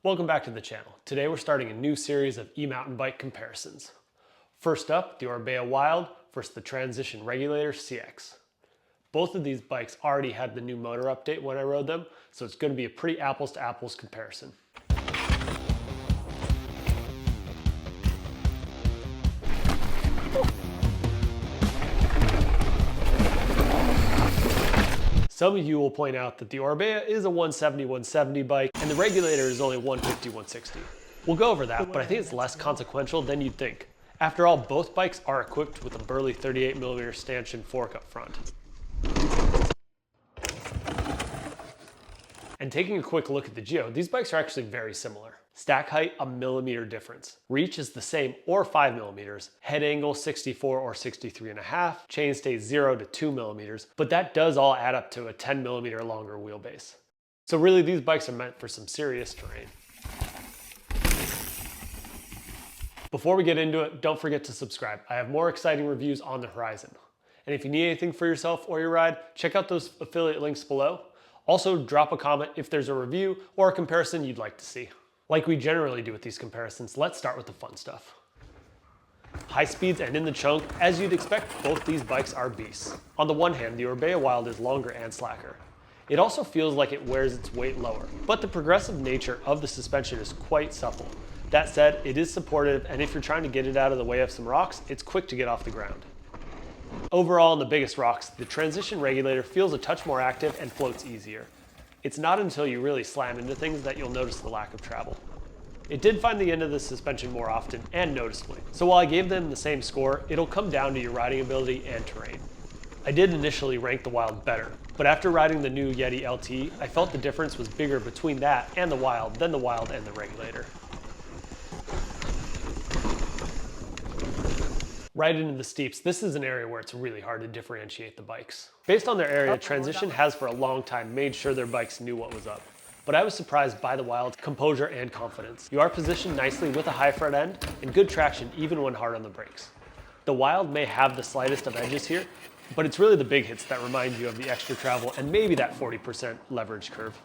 Welcome back to the channel. Today we're starting a new series of e-mountain bike comparisons. First up, the Orbea Wild versus the Transition Regulator CX. Both of these bikes already had the new motor update when I rode them, so it's going to be a pretty apples to apples comparison. Some of you will point out that the Orbea is a 170/170 bike and the Regulator is only 150/160. We'll go over that, but I think it's less consequential than you'd think. After all, both bikes are equipped with a burly 38mm stanchion fork up front. And taking a quick look at the geo, these bikes are actually very similar. Stack height, a millimeter difference. Reach is the same or 5mm. Head angle, 64 or 63.5. Chain stays 0 to 2mm, but that does all add up to a 10mm longer wheelbase. So really, these bikes are meant for some serious terrain. Before we get into it, don't forget to subscribe. I have more exciting reviews on the horizon. And if you need anything for yourself or your ride, check out those affiliate links below. Also, drop a comment if there's a review or a comparison you'd like to see. Like we generally do with these comparisons, let's start with the fun stuff. High speeds and in the chunk, as you'd expect, both these bikes are beasts. On the one hand, the Orbea Wild is longer and slacker. It also feels like it wears its weight lower, but the progressive nature of the suspension is quite supple. That said, it is supportive, and if you're trying to get it out of the way of some rocks, it's quick to get off the ground. Overall, on the biggest rocks, the Transition Regulator feels a touch more active and floats easier. It's not until you really slam into things that you'll notice the lack of travel. It did find the end of the suspension more often and noticeably, so while I gave them the same score, it'll come down to your riding ability and terrain. I did initially rank the Wild better, but after riding the new Yeti LT, I felt the difference was bigger between that and the Wild than the Wild and the Regulator. Right into the steeps, this is an area where it's really hard to differentiate the bikes. Based on their area, Transition has for a long time made sure their bikes knew what was up. But I was surprised by the Wild's composure and confidence. You are positioned nicely with a high front end and good traction even when hard on the brakes. The Wild may have the slightest of edges here, but it's really the big hits that remind you of the extra travel and maybe that 40% leverage curve.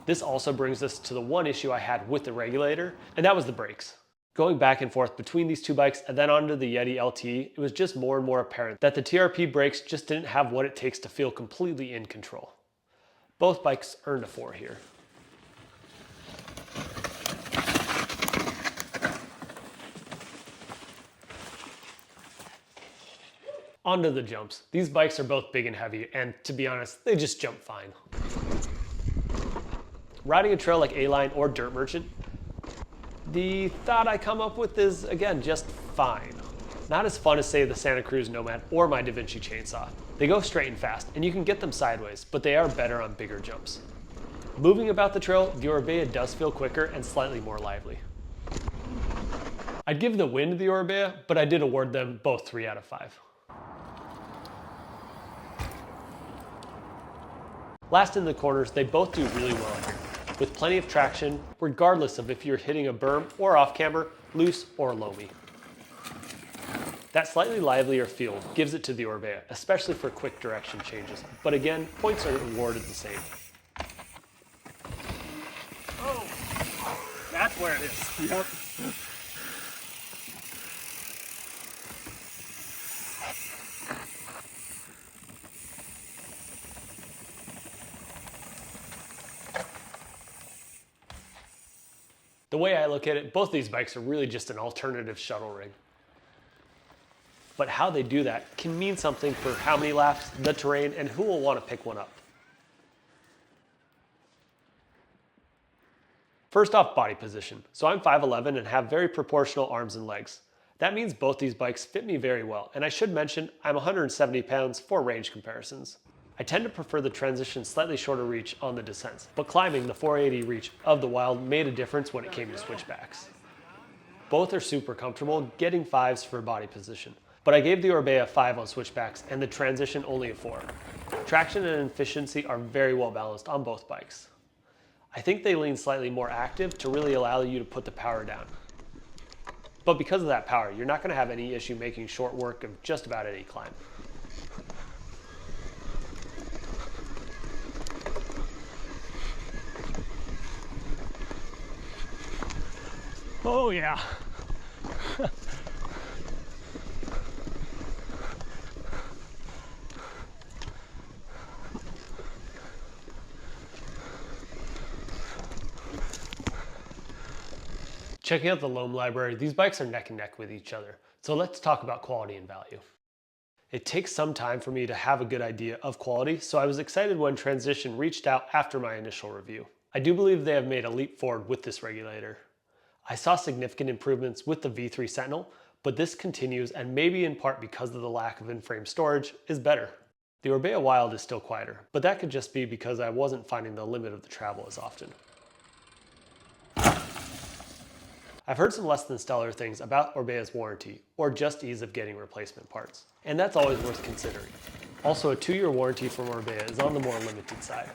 This also brings us to the one issue I had with the Regulator, and that was the brakes. Going back and forth between these two bikes and then onto the Yeti LT, it was just more and more apparent that the TRP brakes just didn't have what it takes to feel completely in control. Both bikes earned a 4 here. Onto the jumps. These bikes are both big and heavy, and to be honest, they just jump fine. Riding a trail like A-Line or Dirt Merchant, the thought I come up with is, again, just fine. Not as fun as, say, the Santa Cruz Nomad or my Da Vinci Chainsaw. They go straight and fast, and you can get them sideways, but they are better on bigger jumps. Moving about the trail, the Orbea does feel quicker and slightly more lively. I'd give the win to the Orbea, but I did award them both 3 out of 5. Last in the corners, they both do really well here, with plenty of traction, regardless of if you're hitting a berm or off-camber, loose or loamy. That slightly livelier feel gives it to the Orbea, especially for quick direction changes. But again, points are awarded the same. Oh, that's where it is. Yep. The way I look at it, both these bikes are really just an alternative shuttle rig. But how they do that can mean something for how many laps, the terrain, and who will want to pick one up. First off, body position. So I'm 5'11" and have very proportional arms and legs. That means both these bikes fit me very well, and I should mention I'm 170 pounds for range comparisons. I tend to prefer the Transition slightly shorter reach on the descents, but climbing the 480 reach of the Wild made a difference when it came to switchbacks. Both are super comfortable, getting 5s for body position. But I gave the Orbea a 5 on switchbacks and the Transition only a 4. Traction and efficiency are very well balanced on both bikes. I think they lean slightly more active to really allow you to put the power down. But because of that power, you're not going to have any issue making short work of just about any climb. Oh yeah. Checking out the Loam library, these bikes are neck and neck with each other. So let's talk about quality and value. It takes some time for me to have a good idea of quality, so I was excited when Transition reached out after my initial review. I do believe they have made a leap forward with this regulator. I saw significant improvements with the V3 Sentinel, but this continues, and maybe in part because of the lack of in-frame storage, is better. The Orbea Wild is still quieter, but that could just be because I wasn't finding the limit of the travel as often. I've heard some less than stellar things about Orbea's warranty, or just ease of getting replacement parts, and that's always worth considering. Also, a 2-year warranty from Orbea is on the more limited side.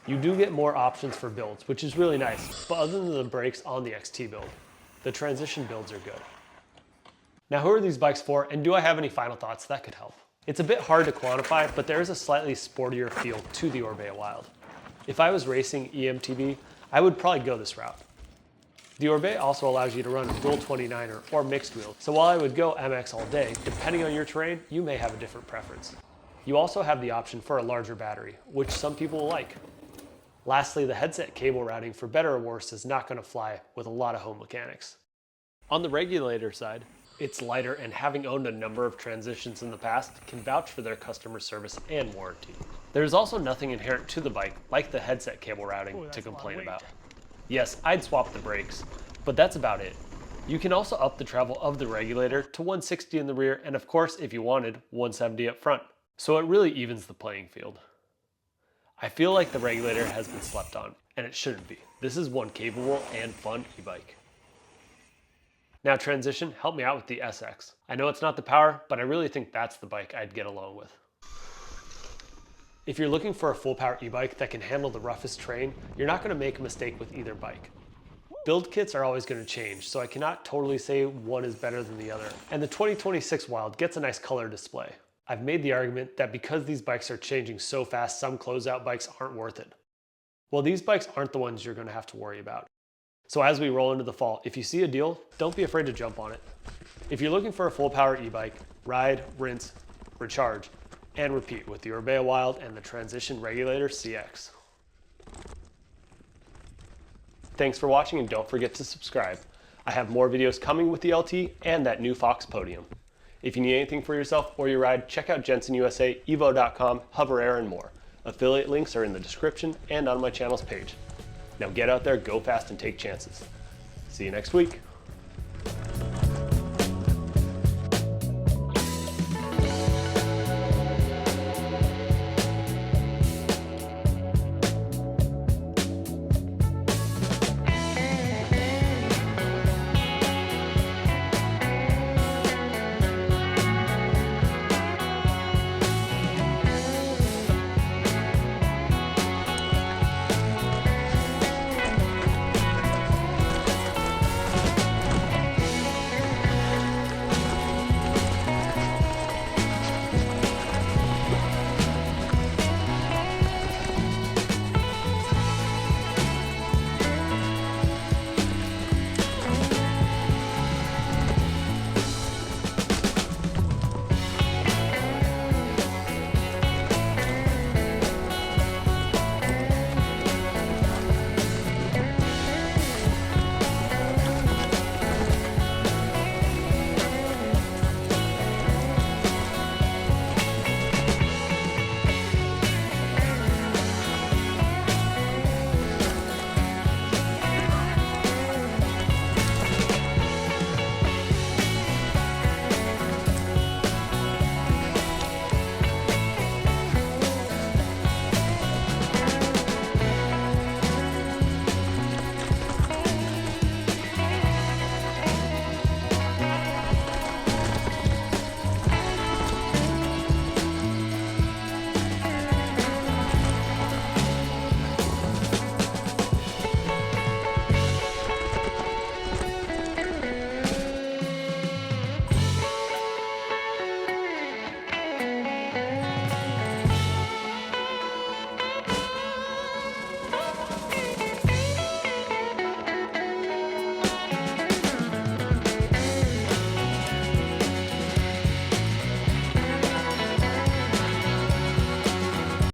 You do get more options for builds, which is really nice, but other than the brakes on the XT build, the Transition builds are good. Now, who are these bikes for, and do I have any final thoughts that could help? It's a bit hard to quantify, but there is a slightly sportier feel to the Orbea Wild. If I was racing eMTB, I would probably go this route. The Orbea also allows you to run a dual 29er or mixed wheel, so while I would go MX all day, depending on your terrain, you may have a different preference. You also have the option for a larger battery, which some people will like. Lastly, the headset cable routing, for better or worse, is not going to fly with a lot of home mechanics. On the regulator side, it's lighter, and having owned a number of Transitions in the past, can vouch for their customer service and warranty. There's also nothing inherent to the bike, like the headset cable routing, to complain about. Yes, I'd swap the brakes, but that's about it. You can also up the travel of the regulator to 160 in the rear, and of course, if you wanted, 170 up front. So it really evens the playing field. I feel like the regulator has been slept on, and it shouldn't be. This is one capable and fun e-bike. Now Transition, help me out with the SX. I know it's not the power, but I really think that's the bike I'd get along with. If you're looking for a full power e-bike that can handle the roughest terrain, you're not going to make a mistake with either bike. Build kits are always going to change, so I cannot totally say one is better than the other. And the 2026 Wild gets a nice color display. I've made the argument that because these bikes are changing so fast, some closeout bikes aren't worth it. Well, these bikes aren't the ones you're going to have to worry about. So as we roll into the fall, if you see a deal, don't be afraid to jump on it. If you're looking for a full power e-bike, ride, rinse, recharge, and repeat with the Orbea Wild and the Transition Regulator CX. Thanks for watching, and don't forget to subscribe. I have more videos coming with the LT and that new Fox podium. If you need anything for yourself or your ride, check out Jensen USA, evo.com, Hover Air, and more. Affiliate links are in the description and on my channel's page. Now get out there, go fast, and take chances. See you next week.